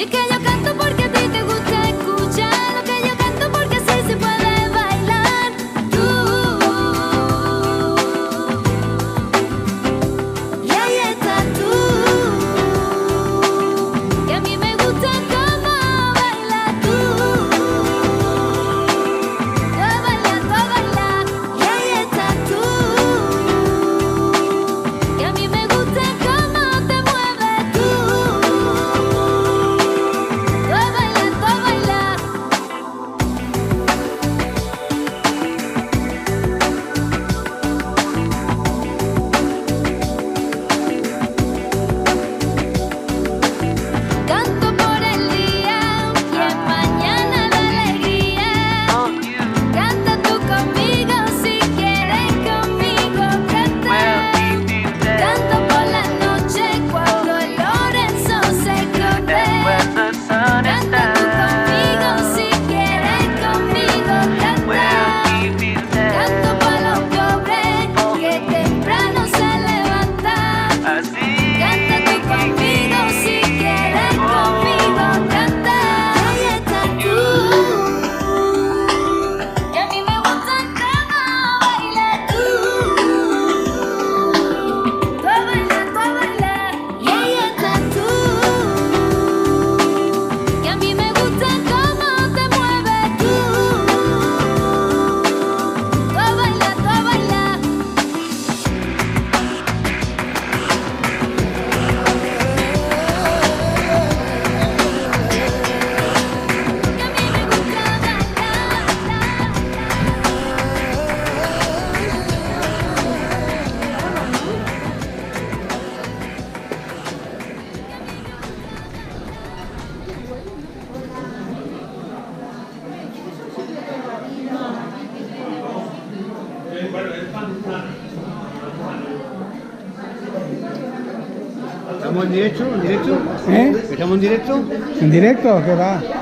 Y es que yo canto porque a ti te gusta escuchar lo que yo canto, porque así se puede bailar. Tú. Y ahí estás tú, que a mí me gusta cómo bailas tú. Tú a bailar, tú a bailar. Y ahí estás tú, que a mí me gusta cómo te mueves tú. Tú a bailar, tú a bailar. Canto por el día y es mañana la alegría. Canta tú conmigo si quieres conmigo cantar. Canto por la noche cuando Lorenzo se esconde. Canta tú conmigo si quieres conmigo cantar. Canto para los pobres que temprano se levantan. Canta tú conmigo si quieres conmigo cantar. Ahí estás tú, que a mí me gusta cómo bailas tú. Tú a bailar, tú a bailar. Y ahí estás tú, que a mí me gusta cómo te mueves tú. Tú a bailar, tú a bailar. Que a mí me gusta ¿Estamos en directo? ¿En directo? ¿Eh? ¿Estamos en directo? ¿En directo? ¿Qué va?